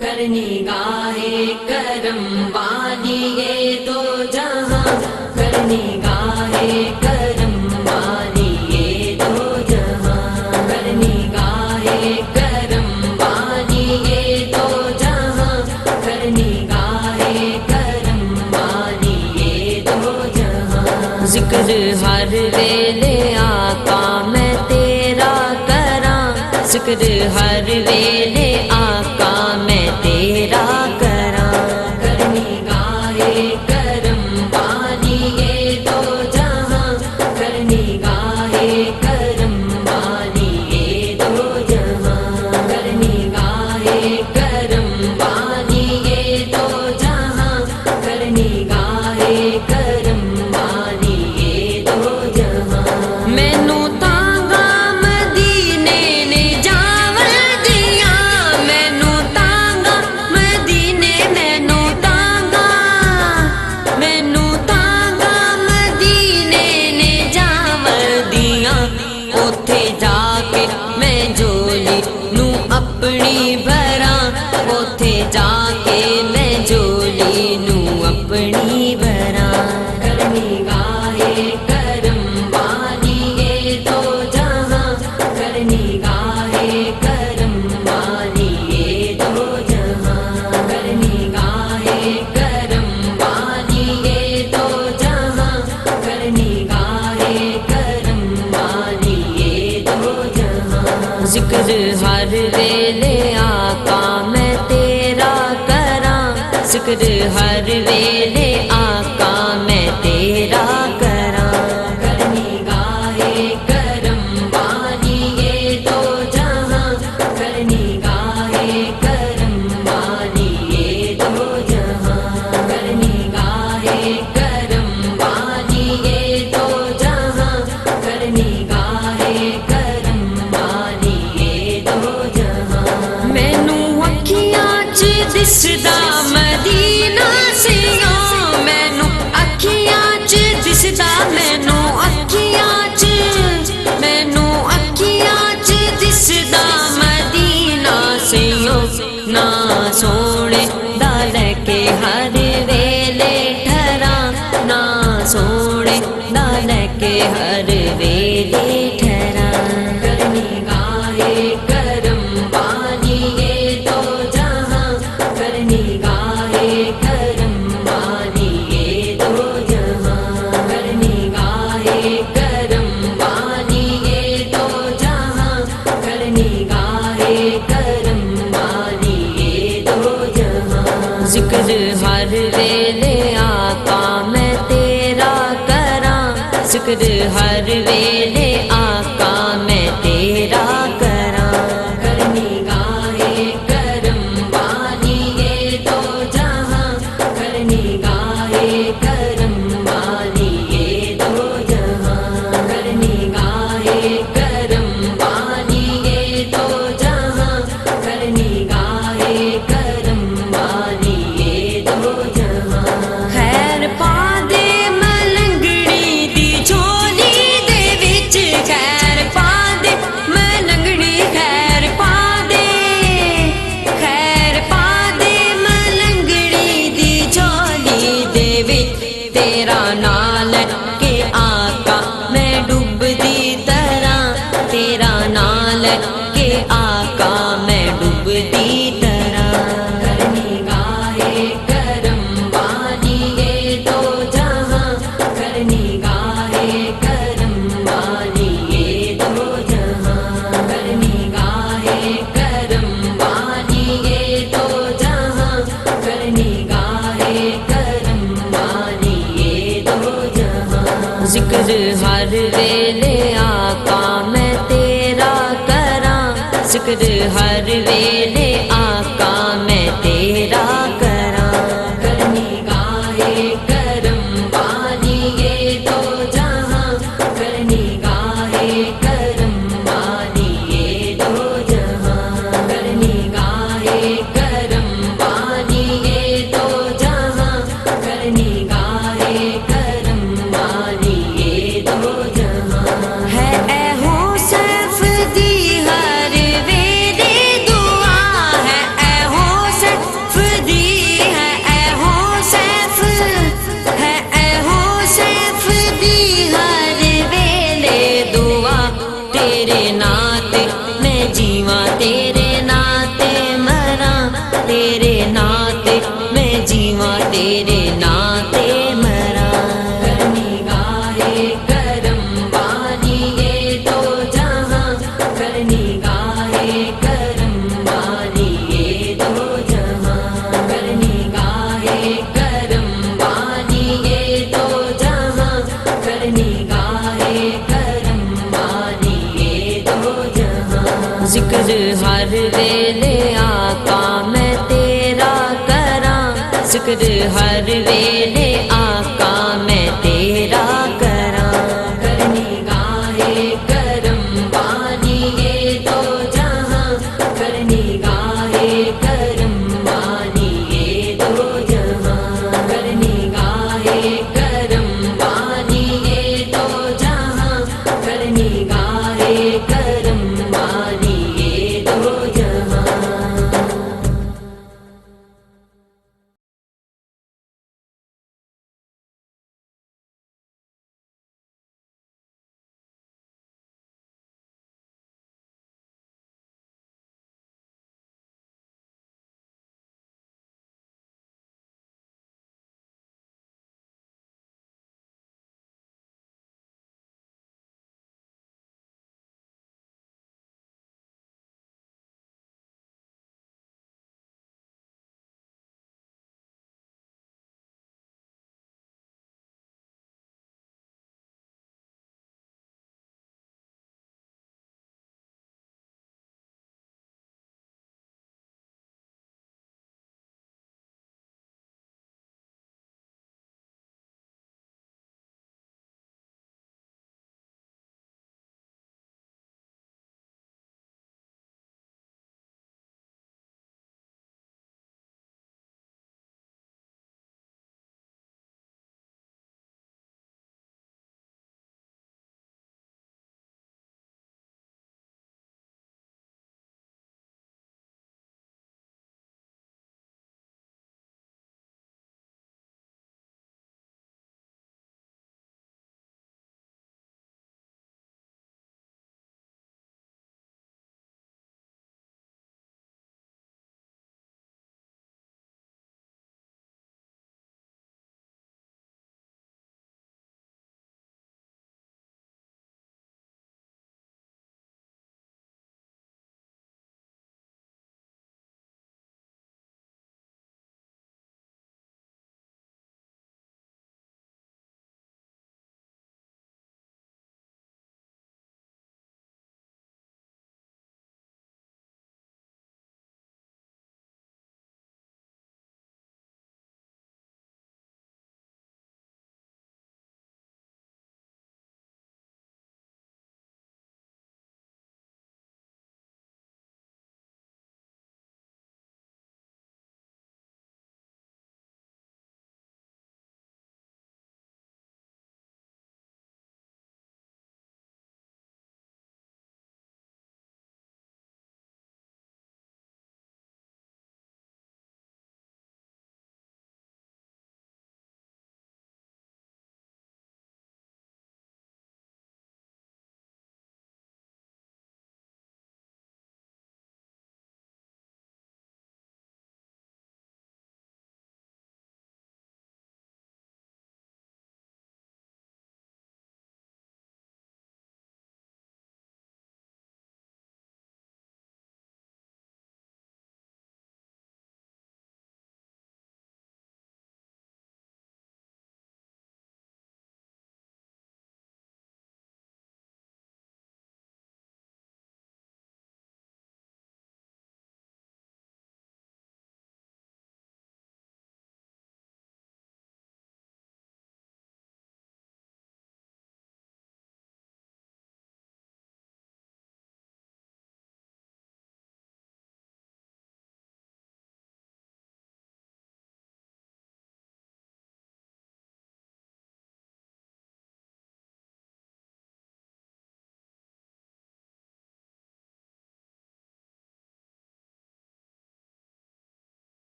کرنی گاہے کرم والی یہ دو جہاں، کرنی گاہے کرم والی یہ دو جہاں، کرنی گاہے کرم والی یہ دو جہاں، کرنی گاہے کرم والی یہ دو جہاں۔ ذکر ہر ویلے آقا میں تیرا کراں، ذکر ہر ویلے آقا میں تیرا کراں۔ کرنی گاہے کرم والی یہ دو جہاں، کرنی گاہے کرم والی یہ دو جہاں، کرنی گاہے کرم والی یہ دو جہاں، کرنی گاہے کرم والی یہ دو جہاں۔ مینوں تانگا مدینے نے جاول دیاں، مینوں تانگا مدینے، مینوں تانگا مدینے نے جاول دیاں۔ اوتھے جا کے میں جولی نوں اپنی بھراں، اوتھے جا کے میں جولی نوں اپنی بھراں۔ کرنی گاہے کرم والی یہ دو جہاں، کرنی گاہے کرم والی یہ دو جہاں، کرنی گاہے کرم والی یہ دو جہاں، کرنی گاہے کرم والی یہ دو جہاں۔ ذکر ہر ویلے آقا میں تیرا کراں، ذکر ہر ویلے آقا میں تیرا کراں۔ کرنی گاہے کرم والی یہ دو جہاں، کرنی گاہے کرم والی یہ دو جہاں، کرنی گاہے کرم والی یہ دو جہاں، کرنی گاہے کرم والی یہ دو جہاں۔ مینوں اکھیاں چ دسدا مدینہ سیاں، مینوں اکھیاں چ دسدا، مینوں اکھیاں چ دسدا مدینہ سیاں۔ نا سونے دا لے کے ہر ویلے ٹھہراں، نا سونے دا لے کے ہر ویلے ٹھہراں۔ کرنی گاہے کرم والی یہ دو جہاں، کرنی گاہے کرم والی یہ دو جہاں، کرنی گاہے کرم والی یہ دو جہاں، کرنی گاہے کرم والی یہ دو جہاں۔ ذکر ہر ویلے آقا میں تیرا کراں، ذکر ہر ویلے آقا میں تیرا کراں۔ کرنی گاہے کرم والی یہ دو جہاں، کرنی گاہے کرم والی یہ دو جہاں، کرنی گاہے کرم والی یہ دو جہاں، کرنی گاہے کرم والی یہ دو جہاں۔ خیر پا دے ملنگڑی دی جھولی دے وچ، خیر پا دے ملنگڑی، خیر پا دے ملنگڑی دی جھولی دے وچ۔ تیرا نال کے آقا میں ڈوبدی طرح، تیرا نال کے آقا میں ڈوبدی طرح۔ کرنی گاہے کرم والی یہ دو جہاں، کرنی گاہے کرم والی یہ دو جہاں، کرنی گاہے کرم والی یہ دو جہاں، کرنی گاہے کرم والی یہ دو جہاں۔ ذکر ہر ویلے آقا میں تیرا کراں، ذکر ہر ویلے آقا میں تیرا کراں۔ کرنی گاہے کرم والی یہ دو جہاں، کرنی گاہے کرم والی یہ دو جہاں، کرنی گاہے کرم والی یہ دو جہاں، کرنی گاہے کرم والی یہ دو جہاں۔ ہے اے ہو سیف دی ہر ویلے دعا، ہر ویلے آقا میں تیرا کراں ذکر ہر ویلے